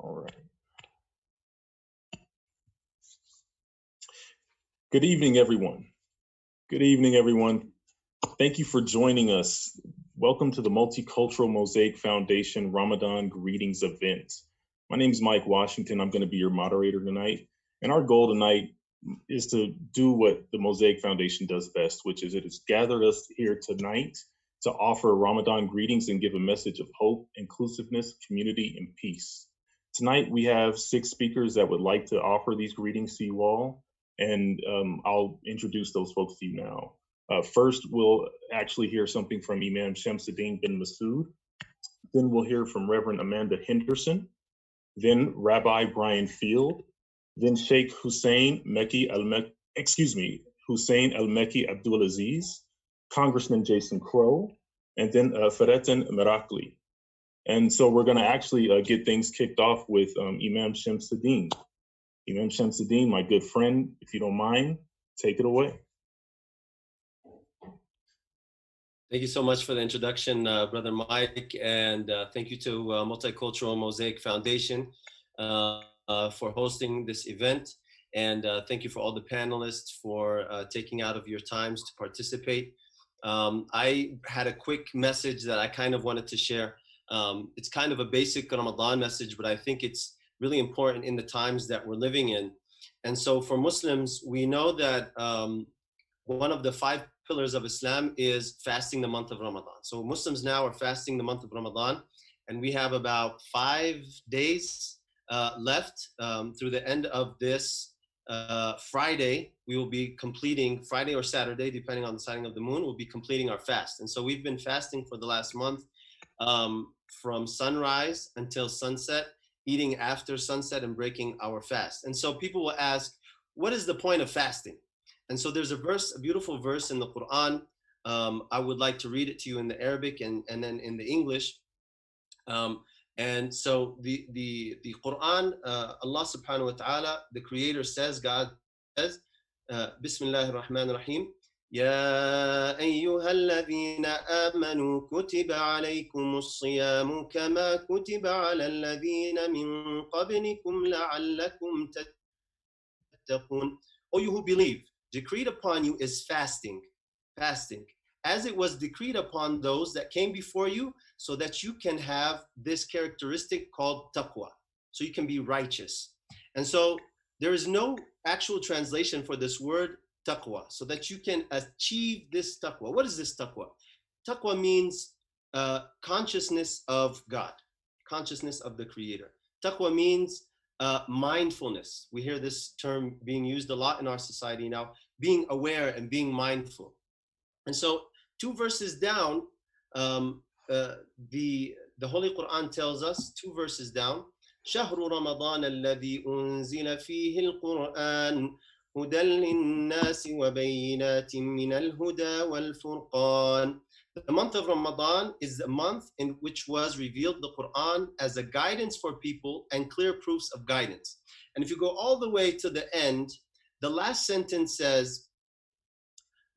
All right. Good evening, everyone. Good evening, everyone. Thank you for joining us. Welcome to the Multicultural Mosaic Foundation Ramadan Greetings event. My name is Mike Washington. I'm going to be your moderator tonight. And our goal tonight is to do what the Mosaic Foundation does best, which is it has gathered us here tonight to offer Ramadan greetings and give a message of hope, inclusiveness, community, and peace. Tonight, we have 6 speakers that would like to offer these greetings to you all. And I'll introduce those folks to you now. First, we'll actually hear something from Imam ShemsAdeen Ben-Masaud. Then we'll hear from Reverend Amanda Henderson. Then Rabbi Brian Field. Then Sheikh Husayn El-Mekki Abdullah-Aziz, Congressman Jason Crow, and then Fahrettin Merakli. And so we're going to actually get things kicked off with Imam ShemsAdeen. Imam ShemsAdeen, my good friend, if you don't mind, take it away. Thank you so much for the introduction, Brother Mike, and thank you to Multicultural Mosaic Foundation for hosting this event. And thank you for all the panelists for taking out of your times to participate. I had a quick message that I kind of wanted to share. It's kind of a basic Ramadan message, but I think it's really important in the times that we're living in. And so for Muslims, we know that one of the 5 pillars of Islam is fasting the month of Ramadan. So Muslims now are fasting the month of Ramadan, and we have about 5 days left through the end of this Friday. We will be completing, Friday or Saturday, depending on the sighting of the moon, we'll be completing our fast. And so we've been fasting for the last month from sunrise until sunset, eating after sunset and breaking our fast. And so people will ask, what is the point of fasting? And so there's a verse, a beautiful verse in the Qur'an. I would like to read it to you in the Arabic and then in the English. And so the Qur'an, Allah subhanahu wa ta'ala, the creator says, God says, Bismillahir Rahmanir Rahim, يا أيها الذين آمنوا كتب عليكم الصيام كما كتب على الذين من قبلكم لعلكم تتقون. O you who believe, decreed upon you is fasting, as it was decreed upon those that came before you, so that you can have this characteristic called taqwa, so you can be righteous. And so there is no actual translation for this word taqwa, so that you can achieve this taqwa. What is this taqwa? Taqwa means consciousness of God, consciousness of the Creator. Taqwa means mindfulness. We hear this term being used a lot in our society now, being aware and being mindful. And so 2 verses down, the Holy Quran tells us, 2 verses down, شهر رمضان الذي أنزل فيه القرآن هدى للناس وبينات من الهدى والفرقان. The month of Ramadan is the month in which was revealed the Quran as a guidance for people and clear proofs of guidance. And if you go all the way to the end, the last sentence says,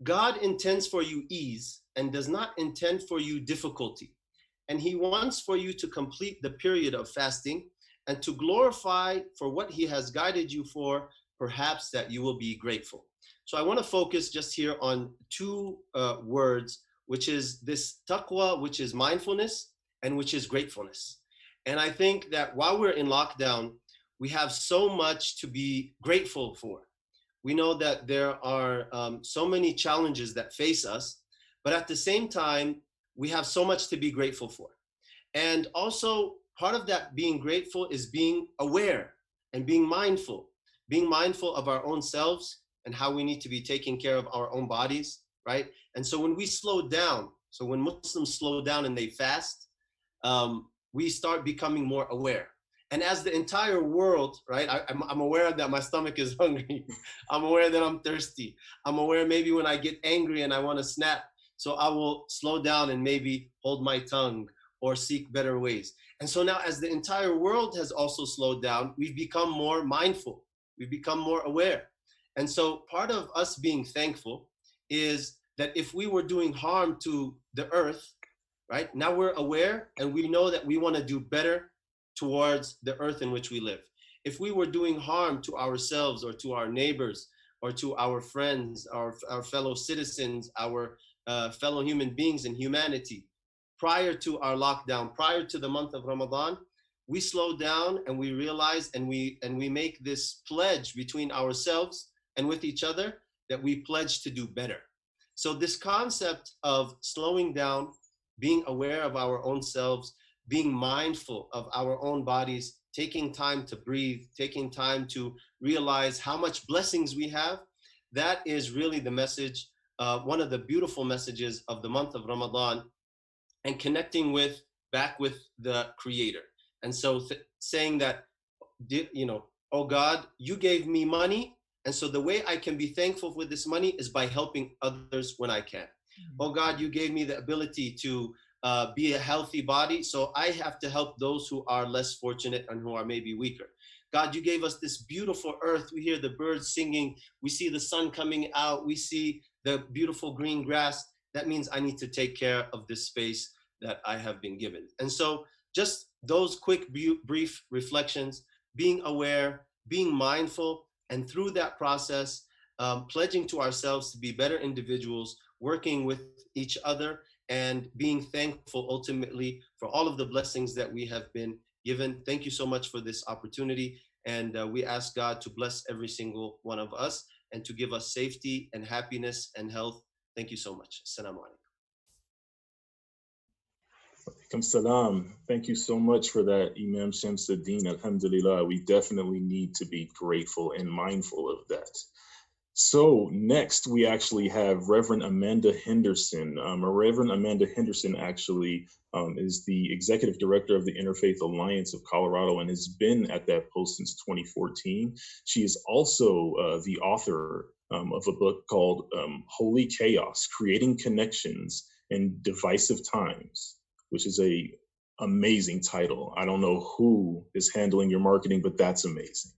God intends for you ease and does not intend for you difficulty. And he wants for you to complete the period of fasting and to glorify for what he has guided you for, perhaps that you will be grateful. So I want to focus just here on 2 words, which is this taqwa, which is mindfulness, and which is gratefulness. And I think that while we're in lockdown, we have so much to be grateful for. We know that there are so many challenges that face us, but at the same time, we have so much to be grateful for. And also, part of that being grateful is being aware and being mindful of our own selves and how we need to be taking care of our own bodies, right? And so when we slow down, so when Muslims slow down and they fast, we start becoming more aware. And as the entire world, right, I'm aware that my stomach is hungry. I'm aware that I'm thirsty. I'm aware maybe when I get angry and I want to snap, so I will slow down and maybe hold my tongue or seek better ways. And so now as the entire world has also slowed down, we've become more mindful. We've become more aware. And so part of us being thankful is that if we were doing harm to the earth, right, now we're aware and we know that we want to do better towards the earth in which we live. If we were doing harm to ourselves or to our neighbors or to our friends, our fellow citizens, our fellow human beings in humanity, prior to our lockdown, prior to the month of Ramadan, we slow down and we realize and we make this pledge between ourselves and with each other that we pledge to do better. So this concept of slowing down, being aware of our own selves, being mindful of our own bodies, taking time to breathe, taking time to realize how much blessings we have, that is really the message, one of the beautiful messages of the month of Ramadan, and connecting back with the Creator. And so saying that, oh God, you gave me money, and so the way I can be thankful with this money is by helping others when I can. Oh God, you gave me the ability to be a healthy body, so I have to help those who are less fortunate and who are maybe weaker. God, you gave us this beautiful earth. We hear the birds singing. We see the sun coming out. We see the beautiful green grass. That means I need to take care of this space that I have been given. And so just those quick, brief reflections, being aware, being mindful, and through that process, pledging to ourselves to be better individuals, working with each other, and being thankful ultimately for all of the blessings that we have been given. Thank you so much for this opportunity. And we ask God to bless every single one of us and to give us safety and happiness and health. Thank you so much. Assalamu alaikum. Alaikum salam. Thank you so much for that, Imam ShemsAdeen. Alhamdulillah, we definitely need to be grateful and mindful of that. So next, we actually have Reverend Amanda Henderson. Reverend Amanda Henderson actually is the Executive Director of the Interfaith Alliance of Colorado and has been at that post since 2014. She is also the author of a book called Holy Chaos, Creating Connections in Divisive Times, which is a amazing title. I don't know who is handling your marketing, but that's amazing.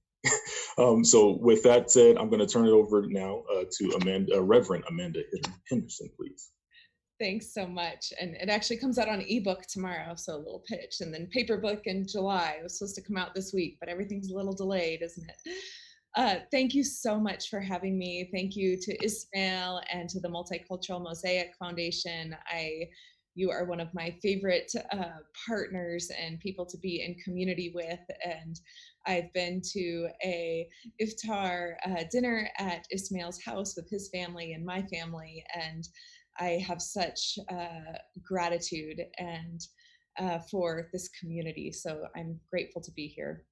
So with that said, I'm going to turn it over now to Reverend Amanda Henderson, please. Thanks so much. And it actually comes out on ebook tomorrow, so a little pitch. And then paper book in July. It was supposed to come out this week, but everything's a little delayed, isn't it? Thank you so much for having me. Thank you to Ismail and to the Multicultural Mosaic Foundation. You are one of my favorite partners and people to be in community with. And I've been to a iftar dinner at Ismail's house with his family and my family. And I have such gratitude and for this community. So I'm grateful to be here.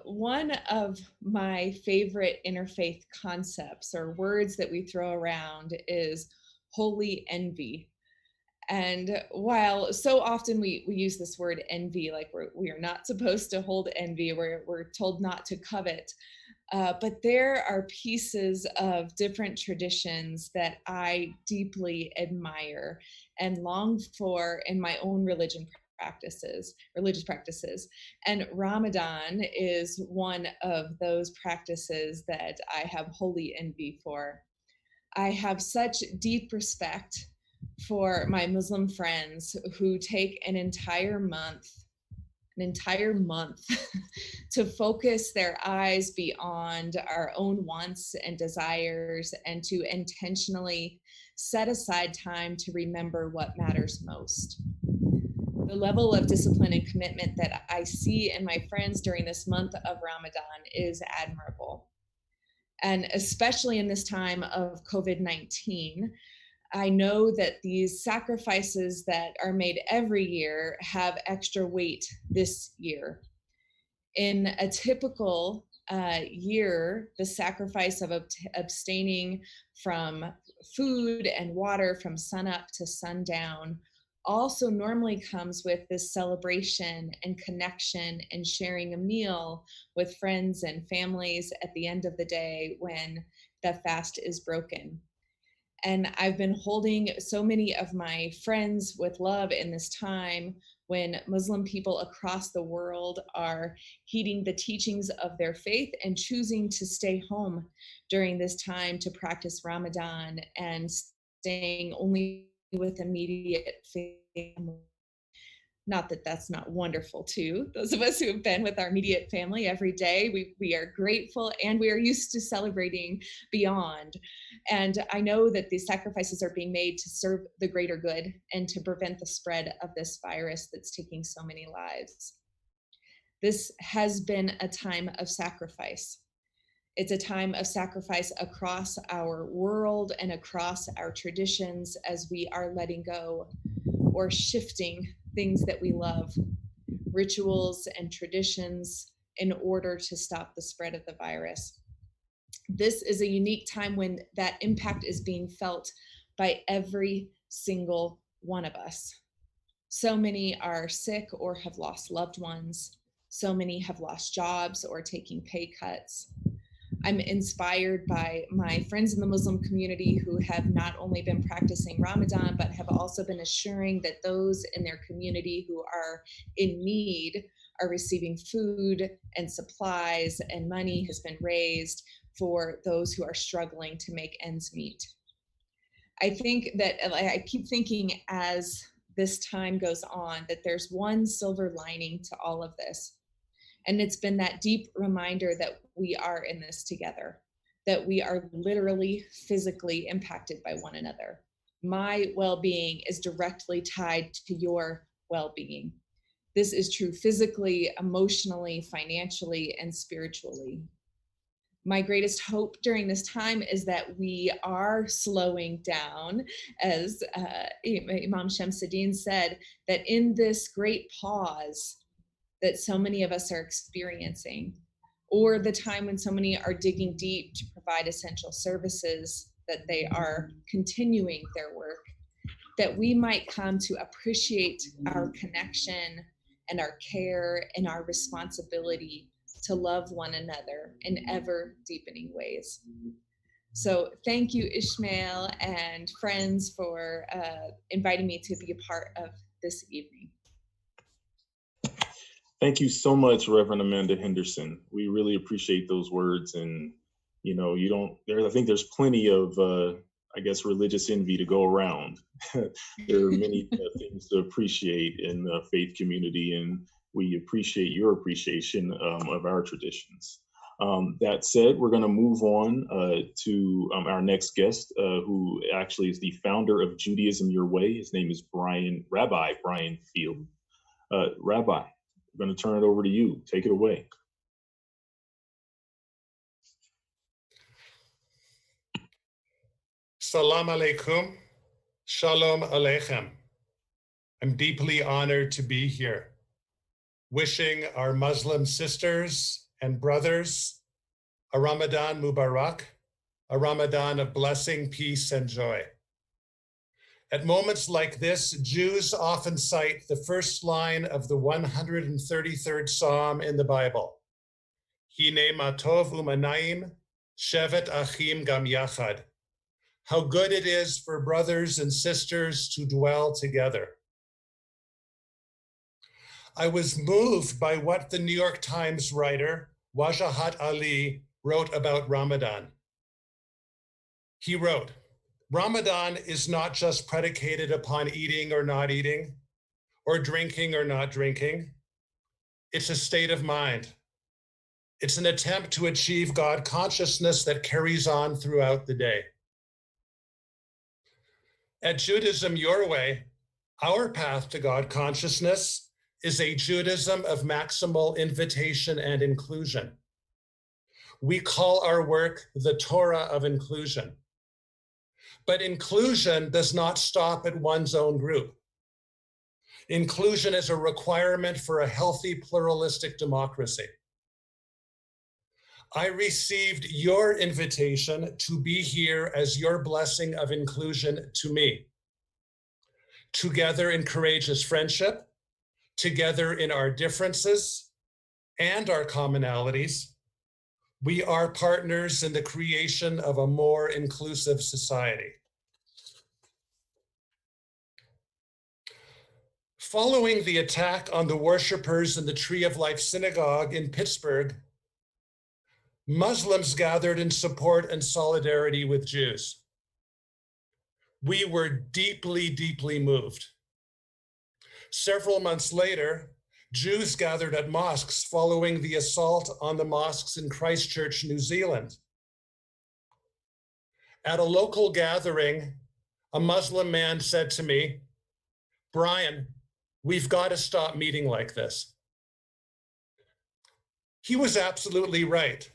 One of my favorite interfaith concepts or words that we throw around is holy envy. And while so often we use this word envy, like we are not supposed to hold envy, we're told not to covet, but there are pieces of different traditions that I deeply admire and long for in my own religious practices. And Ramadan is one of those practices that I have holy envy for. I have such deep respect for my Muslim friends who take an entire month to focus their eyes beyond our own wants and desires and to intentionally set aside time to remember what matters most. The level of discipline and commitment that I see in my friends during this month of Ramadan is admirable. And especially in this time of COVID-19, I know that these sacrifices that are made every year have extra weight this year. In a typical year, the sacrifice of abstaining from food and water from sunup to sundown also normally comes with this celebration and connection and sharing a meal with friends and families at the end of the day when the fast is broken. And I've been holding so many of my friends with love in this time when Muslim people across the world are heeding the teachings of their faith and choosing to stay home during this time to practice Ramadan and staying only with immediate family. Not that that's not wonderful too. Those of us who have been with our immediate family every day, we are grateful, and we are used to celebrating beyond. And I know that these sacrifices are being made to serve the greater good and to prevent the spread of this virus that's taking so many lives. This has been a time of sacrifice. It's a time of sacrifice across our world and across our traditions as we are letting go or shifting things that we love, rituals and traditions, in order to stop the spread of the virus. This is a unique time when that impact is being felt by every single one of us. So many are sick or have lost loved ones. So many have lost jobs or taking pay cuts. I'm inspired by my friends in the Muslim community who have not only been practicing Ramadan, but have also been assuring that those in their community who are in need are receiving food and supplies, and money has been raised for those who are struggling to make ends meet. I think that I keep thinking as this time goes on that there's one silver lining to all of this. And it's been that deep reminder that we are in this together, that we are literally physically impacted by one another. My well-being is directly tied to your well-being. This is true physically, emotionally, financially, and spiritually. My greatest hope during this time is that we are slowing down, as Imam ShemsAdeen said, that in this great pause that so many of us are experiencing, or the time when so many are digging deep to provide essential services, that they are continuing their work, that we might come to appreciate our connection and our care and our responsibility to love one another in ever deepening ways. So thank you, Ishmael and friends, for inviting me to be a part of this evening. Thank you so much, Reverend Amanda Henderson. We really appreciate those words. And, you know, I think there's plenty of, I guess, religious envy to go around. There are many things to appreciate in the faith community, and we appreciate your appreciation of our traditions. That said, we're going to move on to our next guest, who actually is the founder of Judaism Your Way. His name is Rabbi Brian Field. Rabbi, I'm going to turn it over to you. Take it away. Salam alaikum. Shalom aleichem. I'm deeply honored to be here, wishing our Muslim sisters and brothers a Ramadan Mubarak, a Ramadan of blessing, peace, and joy. At moments like this, Jews often cite the first line of the 133rd Psalm in the Bible. Hine ma tov u'manayim, shevet achim gam yachad. How good it is for brothers and sisters to dwell together. I was moved by what the New York Times writer, Wajahat Ali, wrote about Ramadan. He wrote, Ramadan is not just predicated upon eating or not eating, or drinking or not drinking. It's a state of mind. It's an attempt to achieve God consciousness that carries on throughout the day. At Judaism Your Way, our path to God consciousness is a Judaism of maximal invitation and inclusion. We call our work the Torah of inclusion. But inclusion does not stop at one's own group. Inclusion is a requirement for a healthy pluralistic democracy. I received your invitation to be here as your blessing of inclusion to me. Together in courageous friendship, together in our differences and our commonalities, we are partners in the creation of a more inclusive society. Following the attack on the worshipers in the Tree of Life Synagogue in Pittsburgh, Muslims gathered in support and solidarity with Jews. We were deeply, deeply moved. Several months later, Jews gathered at mosques following the assault on the mosques in Christchurch, New Zealand. At a local gathering, a Muslim man said to me, "Brian, we've got to stop meeting like this." He was absolutely right.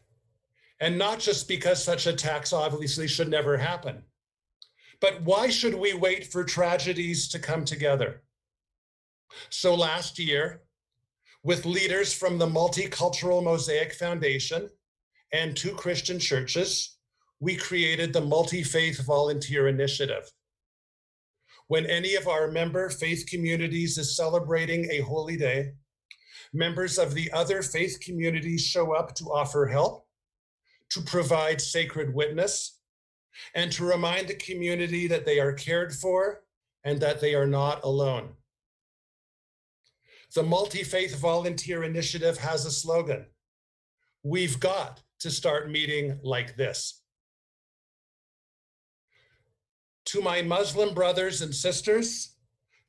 And not just because such attacks obviously should never happen, but why should we wait for tragedies to come together? So last year, with leaders from the Multicultural Mosaic Foundation and 2 Christian churches, we created the Multifaith Volunteer Initiative. When any of our member faith communities is celebrating a holy day, members of the other faith communities show up to offer help, to provide sacred witness, and to remind the community that they are cared for and that they are not alone. The Multifaith Volunteer Initiative has a slogan: "We've got to start meeting like this." To my Muslim brothers and sisters,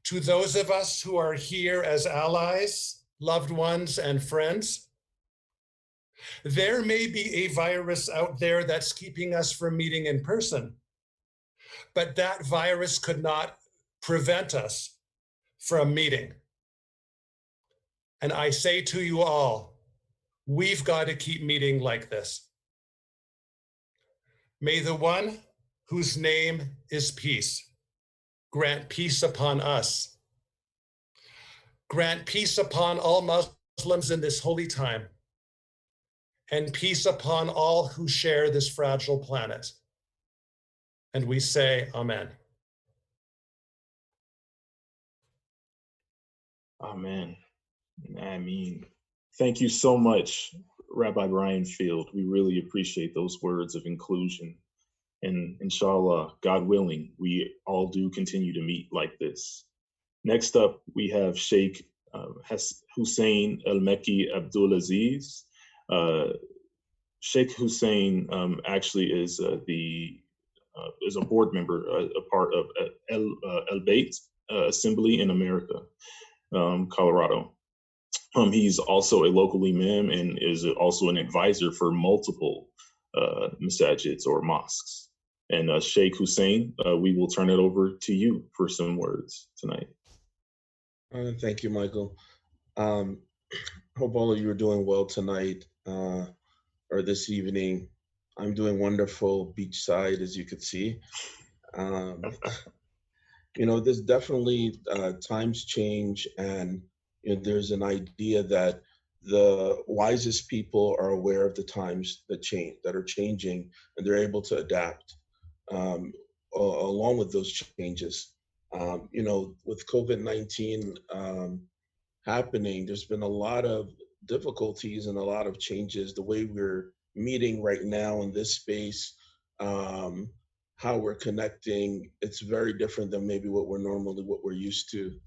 to those of us who are here as allies, loved ones, and friends, there may be a virus out there that's keeping us from meeting in person, but that virus could not prevent us from meeting. And I say to you all, we've got to keep meeting like this. May the one whose name is peace grant peace upon us. Grant peace upon all Muslims in this holy time, and peace upon all who share this fragile planet. And we say, Amen. Amen. Ameen. Thank you so much, Rabbi Brian Field. We really appreciate those words of inclusion. And inshallah, God willing, we all do continue to meet like this. Next up, we have Sheikh Husayn El-Mekki Abdullah-Aziz. Sheikh Husayn actually is a board member, a part of al-Bayt Assembly in America, Colorado. He's also a local imam and is also an advisor for multiple masajids or mosques. And Sheikh Husayn, we will turn it over to you for some words tonight. Thank you, Michael. Hope all of you are doing well tonight or this evening. I'm doing wonderful beachside, as you could see. You know, there's definitely times change, and you know, there's an idea that the wisest people are aware of the times that are changing, and they're able to adapt along with those changes. You know, with COVID-19 happening, there's been a lot of difficulties and a lot of changes. The way we're meeting right now in this space, how we're connecting, it's very different than maybe what we're used to.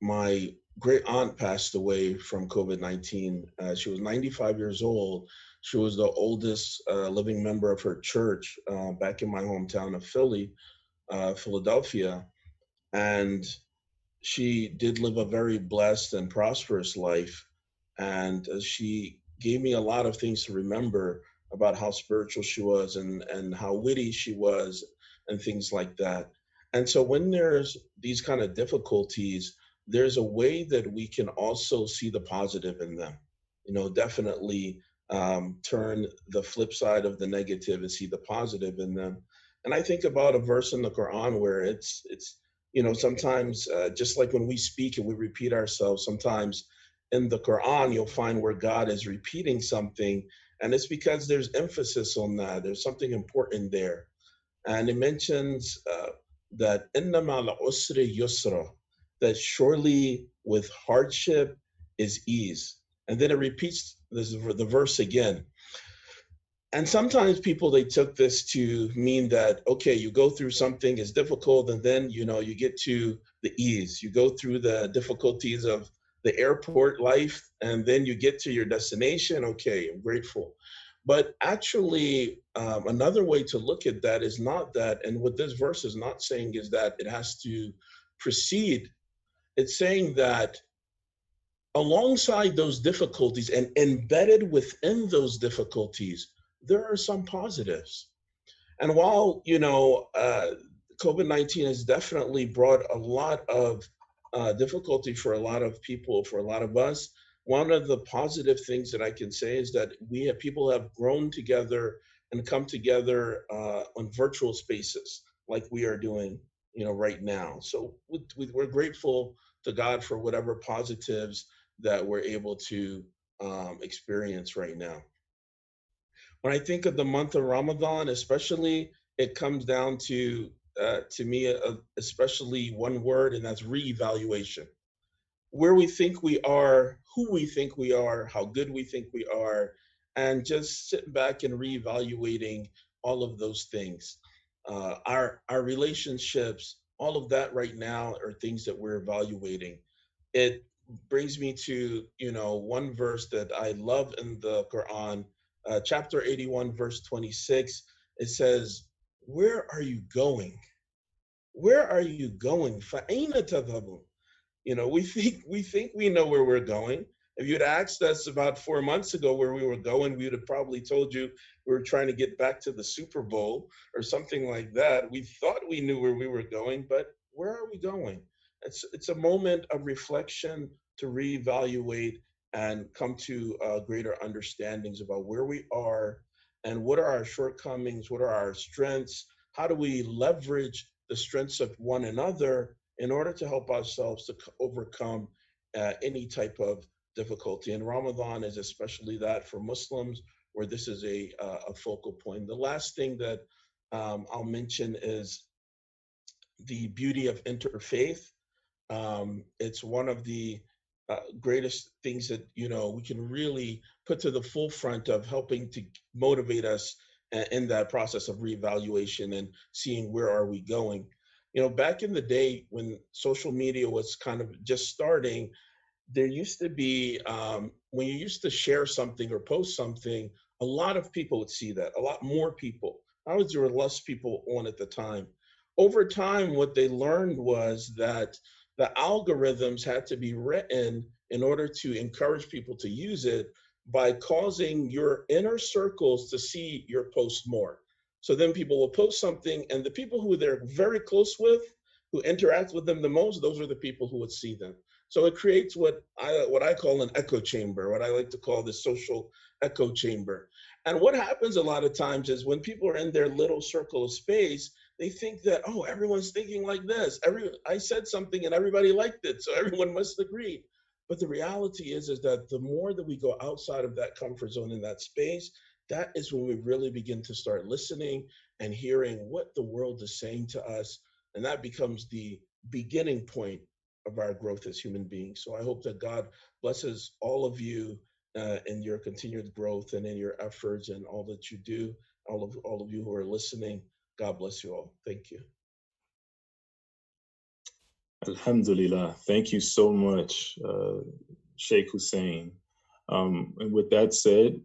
My great aunt passed away from COVID-19. She was 95 years old. She was the oldest living member of her church back in my hometown of Philadelphia. And she did live a very blessed and prosperous life. And she gave me a lot of things to remember about how spiritual she was and how witty she was and things like that. And so when there's these kind of difficulties, there's a way that we can also see the positive in them. You know, definitely turn the flip side of the negative and see the positive in them. And I think about a verse in the Quran where it's you know, sometimes just like when we speak and we repeat ourselves, sometimes in the Quran, you'll find where God is repeating something, and it's because there's emphasis on that. There's something important there. And it mentions that inna ma'al usri yusra, that surely with hardship is ease. And then it repeats the verse again. And sometimes people, they took this to mean that, okay, you go through something is difficult, and then, you know, you get to the ease. You go through the difficulties of the airport life, and then you get to your destination. Okay, I'm grateful. But actually, another way to look at that is not that, and what this verse is not saying is that it has to proceed, it's saying that alongside those difficulties and embedded within those difficulties, there are some positives. And while, COVID-19 has definitely brought a lot of difficulty for a lot of people, for a lot of us, one of the positive things that I can say is that people have grown together and come together on virtual spaces like we are doing, right now. So we're grateful to God for whatever positives that we're able to experience right now. When I think of the month of Ramadan, especially, it comes down to me, especially one word, and that's reevaluation. Where we think we are, who we think we are, how good we think we are, and just sitting back and reevaluating all of those things. Our relationships, all of that right now are things that we're evaluating. It brings me to, one verse that I love in the Quran, chapter 81, verse 26. It says, "Where are you going? Where are you going? فَأَيْنَ تَذْهَبُونَ?" We think we know where we're going. If you'd asked us about 4 months ago where we were going, we would have probably told you we were trying to get back to the Super Bowl or something like that. We thought we knew where we were going, but where are we going? It's a moment of reflection to reevaluate and come to greater understandings about where we are and what are our shortcomings, what are our strengths, how do we leverage the strengths of one another in order to help ourselves to overcome any type of difficulty. And Ramadan is especially that for Muslims, where this is a focal point. The last thing that I'll mention is the beauty of interfaith. It's one of the greatest things that we can really put to the forefront of helping to motivate us in that process of reevaluation and seeing where are we going. Back in the day when social media was kind of just starting, there used to be, when you used to share something or post something, a lot of people would see that, a lot more people. There were less people on at the time. Over time, what they learned was that the algorithms had to be written in order to encourage people to use it by causing your inner circles to see your post more. So then people will post something, and the people who they're very close with, who interact with them the most, those are the people who would see them. So it creates what I call an echo chamber, what I like to call the social echo chamber. And what happens a lot of times is when people are in their little circle of space, they think that, oh, everyone's thinking like this. I said something and everybody liked it, so everyone must agree. But the reality is that the more that we go outside of that comfort zone in that space, that is when we really begin to start listening and hearing what the world is saying to us. And that becomes the beginning point of our growth as human beings. So I hope that God blesses all of you in your continued growth and in your efforts and all that you do, all of you who are listening. God bless you all. Thank you. Alhamdulillah. Thank you so much, Sheikh Husayn. And with that said,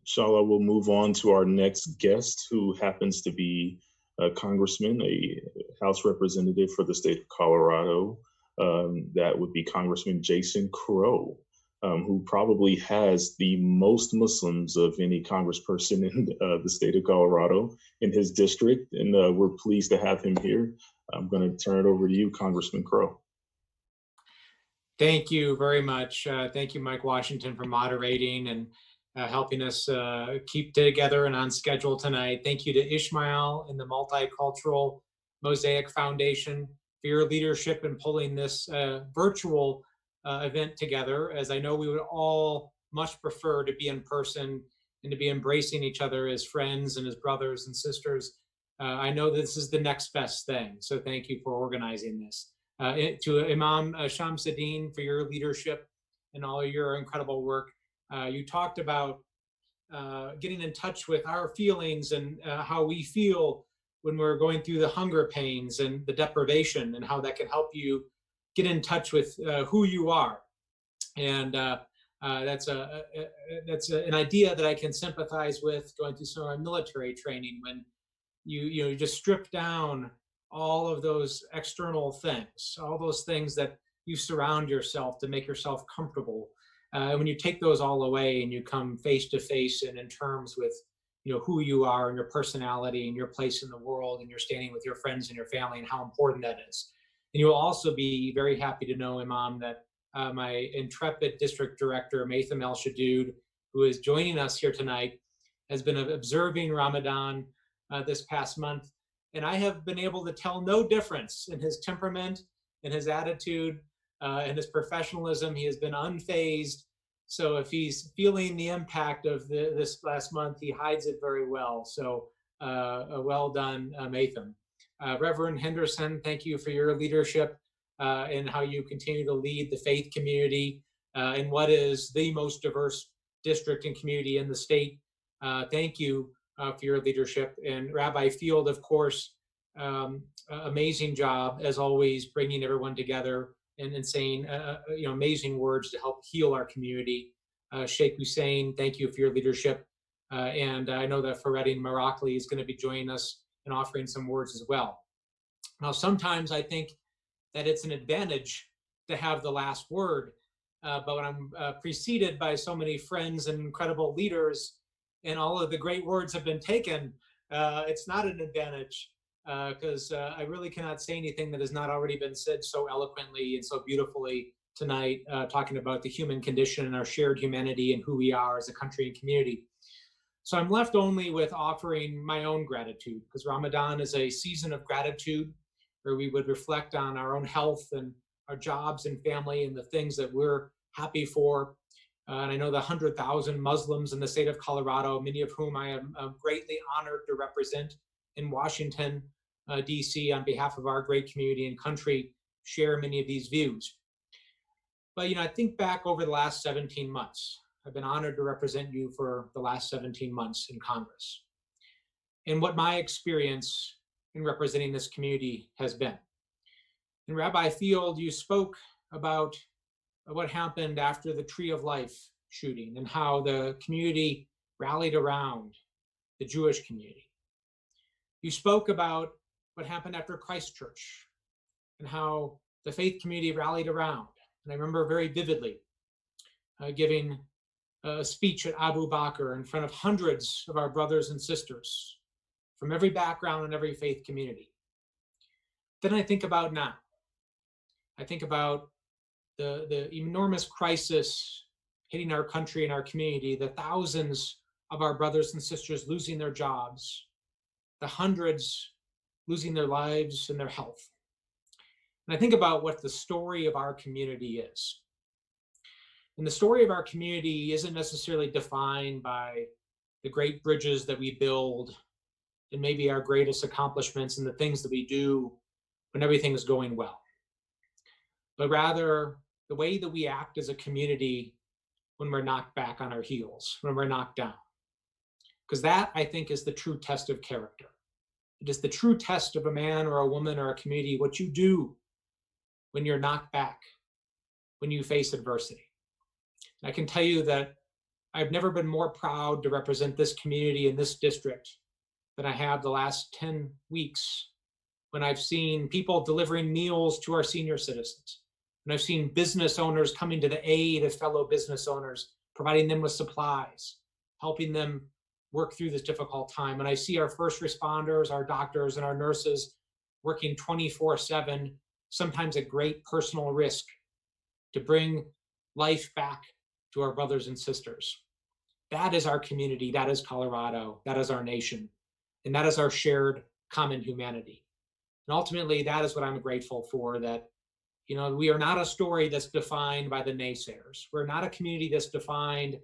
inshallah, we'll move on to our next guest, who happens to be a congressman, a House representative for the state of Colorado. That would be Congressman Jason Crow, who probably has the most Muslims of any congressperson in the state of Colorado in his district. And we're pleased to have him here. I'm going to turn it over to you, Congressman Crow. Thank you very much. Thank you, Mike Washington, for moderating and helping us keep together and on schedule tonight. Thank you to Ishmael and the Multicultural Mosaic Foundation for your leadership in pulling this virtual event together, as I know we would all much prefer to be in person and to be embracing each other as friends and as brothers and sisters. I know this is the next best thing, so thank you for organizing this. To Imam ShemsAdeen for your leadership and all your incredible work. You talked about getting in touch with our feelings and how we feel when we're going through the hunger pains and the deprivation, and how that can help you get in touch with who you are. And that's an idea that I can sympathize with, going through some of our military training, when you just strip down all of those external things, all those things that you surround yourself to make yourself comfortable. When you take those all away and you come face to face and in terms with, who you are and your personality and your place in the world, and you're standing with your friends and your family and how important that is. And you will also be very happy to know, Imam, that my intrepid district director, Maitham El-Shadood, who is joining us here tonight, has been observing Ramadan this past month. And I have been able to tell no difference in his temperament, in his attitude, in his professionalism. He has been unfazed. So if he's feeling the impact of this last month, he hides it very well. So well done, Maitham. Reverend Henderson, thank you for your leadership and how you continue to lead the faith community in what is the most diverse district and community in the state. Thank you for your leadership. And Rabbi Field, of course, amazing job as always, bringing everyone together and saying amazing words to help heal our community. Sheikh Husayn, thank you for your leadership. And I know that Fahrettin Merakli is going to be joining us and offering some words as well. Now, sometimes I think that it's an advantage to have the last word, but when I'm preceded by so many friends and incredible leaders, and all of the great words have been taken, it's not an advantage, because I really cannot say anything that has not already been said so eloquently and so beautifully tonight, talking about the human condition and our shared humanity and who we are as a country and community. So I'm left only with offering my own gratitude, because Ramadan is a season of gratitude where we would reflect on our own health and our jobs and family and the things that we're happy for. And I know the 100,000 Muslims in the state of Colorado, many of whom I am greatly honored to represent in Washington, D.C. on behalf of our great community and country, share many of these views. But, I think back over the last 17 months. I've been honored to represent you for the last 17 months in Congress, and what my experience in representing this community has been. In Rabbi Field, you spoke about what happened after the Tree of Life shooting and how the community rallied around the Jewish community. You spoke about what happened after Christchurch and how the faith community rallied around. And I remember very vividly giving a speech at Abu Bakr in front of hundreds of our brothers and sisters from every background and every faith community. Then I think about now. I think about the enormous crisis hitting our country and our community, the thousands of our brothers and sisters losing their jobs, the hundreds losing their lives and their health. And I think about what the story of our community is. And the story of our community isn't necessarily defined by the great bridges that we build and maybe our greatest accomplishments and the things that we do when everything is going well, but rather the way that we act as a community when we're knocked back on our heels, when we're knocked down. Because that, I think, is the true test of character. It is the true test of a man or a woman or a community, what you do when you're knocked back, when you face adversity. And I can tell you that I've never been more proud to represent this community in this district than I have the last 10 weeks, when I've seen people delivering meals to our senior citizens. And I've seen business owners coming to the aid of fellow business owners, providing them with supplies, helping them work through this difficult time. And I see our first responders, our doctors, and our nurses working 24/7, sometimes at great personal risk, to bring life back to our brothers and sisters. That is our community. That is Colorado. That is our nation. And that is our shared common humanity. And ultimately, that is what I'm grateful for, that we are not a story that's defined by the naysayers. We're not a community that's defined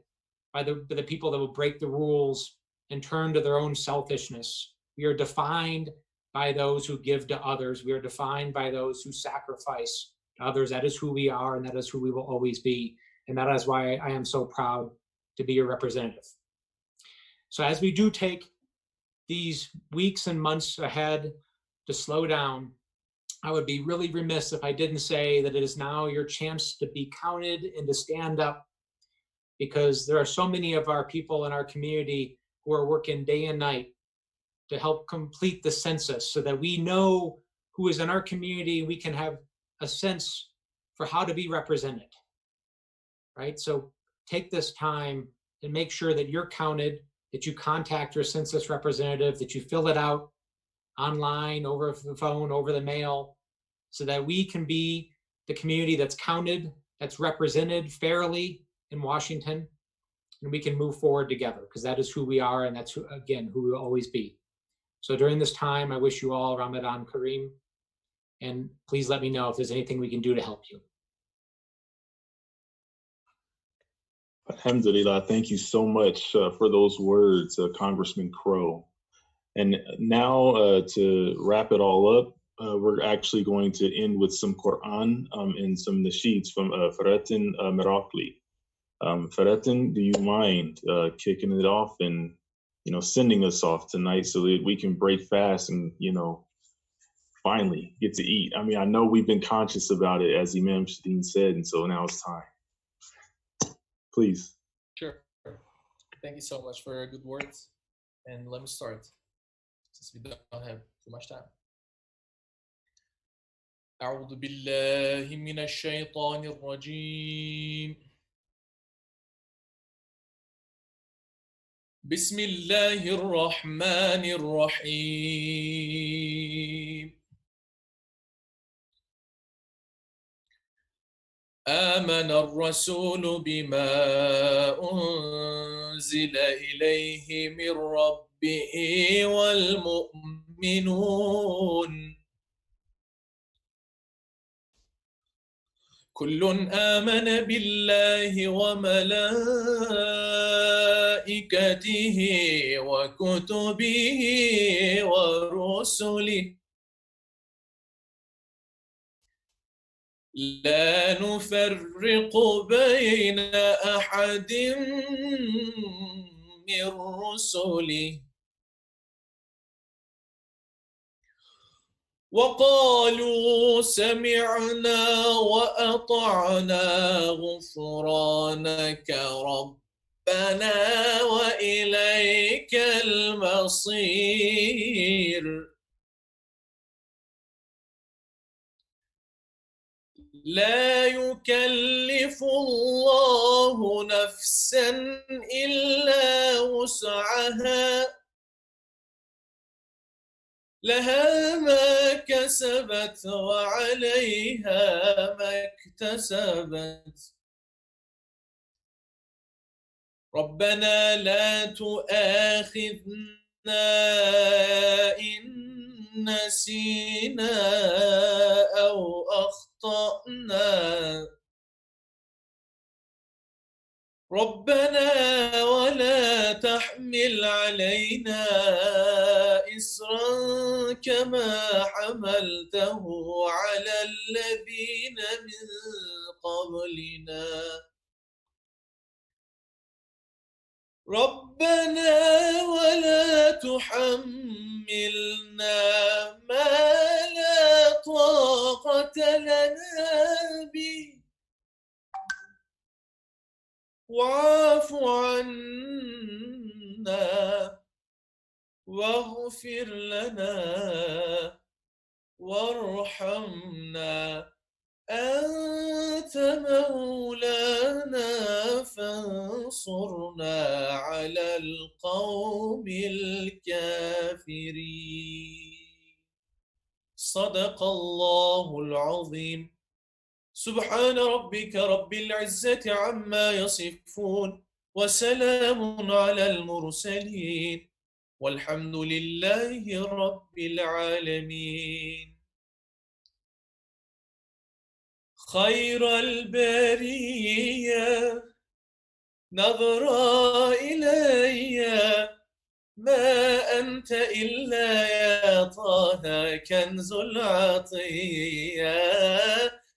by the people that will break the rules and turn to their own selfishness. We are defined by those who give to others. We are defined by those who sacrifice to others. That is who we are, and that is who we will always be. And that is why I am so proud to be your representative. So as we do take these weeks and months ahead to slow down, I would be really remiss if I didn't say that it is now your chance to be counted and to stand up, because there are so many of our people in our community who are working day and night to help complete the census so that we know who is in our community, we can have a sense for how to be represented, right? So take this time and make sure that you're counted, that you contact your census representative, that you fill it out online, over the phone, over the mail, so that we can be the community that's counted, that's represented fairly in Washington, and we can move forward together, because that is who we are, and that's, again, who we will always be. So during this time, I wish you all Ramadan Kareem, and please let me know if there's anything we can do to help you. Alhamdulillah, thank you so much for those words, Congressman Crow. And now to wrap it all up, we're actually going to end with some Qur'an and some nasheeds from Fahrettin Merakli. Fahrettin, do you mind kicking it off and, sending us off tonight so that we can break fast and, finally get to eat? I mean, I know we've been conscious about it, as Imam ShemsAdeen said, and so now it's time. Please. Sure. Thank you so much for your good words. And let me start, since we don't have too much time. أعوذ بالله من الشيطان الرجيم. بسم الله الرحمن الرحيم. آمن الرسول بما أنزل إليه من ربه والمؤمنون كل آمن بالله وملائكته وكتبه ورسله لا نفرق بين أحد من رسله وقالوا سمعنا وأطعنا غفرانك ربنا وإليك المصير لا يكلف الله نفسا إلا وسعها لها ما كسبت وعليها ما اكتسبت ربنا لا تؤاخذنا إن نسينا أو أخطأنا ربنا ولا تحمل علينا إصرا كما حملته على الذين من قبلنا ربنا ولا تحملنا ما لا طاقة لنا به واعف عنا واغفر لنا وارحمنا أنت مولانا فانصرنا على القوم الكافرين صدق الله العظيم سبحان ربك رب العزة عما يصفون وسلام على المرسلين والحمد لله رب العالمين خير البرية نظر إلي ما أنت إلا يا طه كنز العطية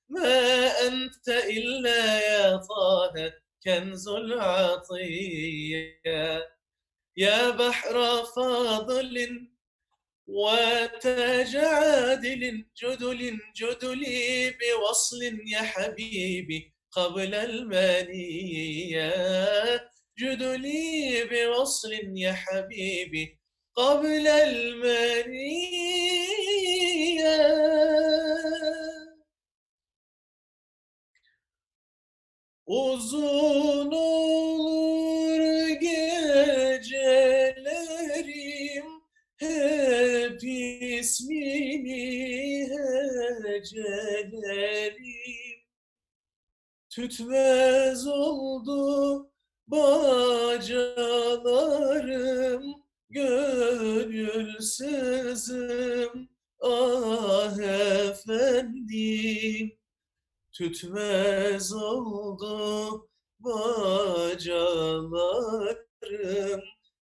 ما أنت إلا يا طه كنز العطية يا بحر فاضل وتاج عادل جدلي بوصل يا حبيبي قبل المنية جدلي بوصل يا حبيبي قبل المنية Uzun olur gecelerim, hep ismini hecelerim. Tütmez oldu bacalarım, gönülsüzüm ah efendim. Tütmez oldu bacalarım,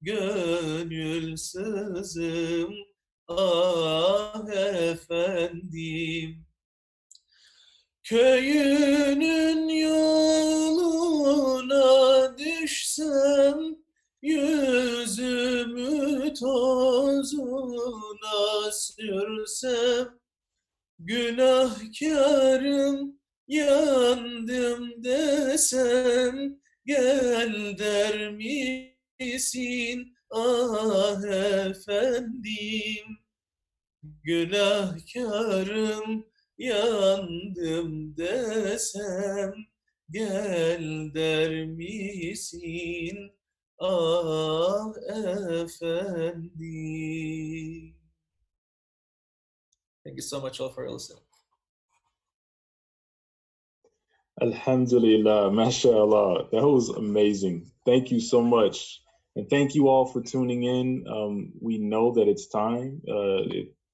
gönülsüzüm ah efendim. Köyünün yoluna düşsem, yüzümü tozuna sürsem, günahkarım yandım desem, gel der misin ah efendim. Günahkarım yandım desem, gel der misin ah efendim. Thank you so much all for listening. Alhamdulillah, mashallah. That was amazing. Thank you so much. And thank you all for tuning in. We know that it's time.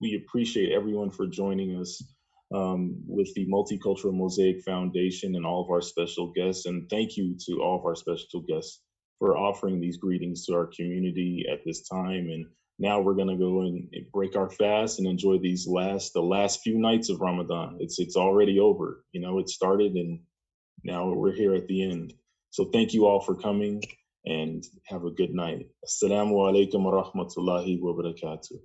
We appreciate everyone for joining us with the Multicultural Mosaic Foundation and all of our special guests. And thank you to all of our special guests for offering these greetings to our community at this time. And now we're going to go and break our fast and enjoy the last few nights of Ramadan. It's already over. You know, it started and now we're here at the end. So thank you all for coming and have a good night. Assalamu alaikum wa rahmatullahi wa barakatuh.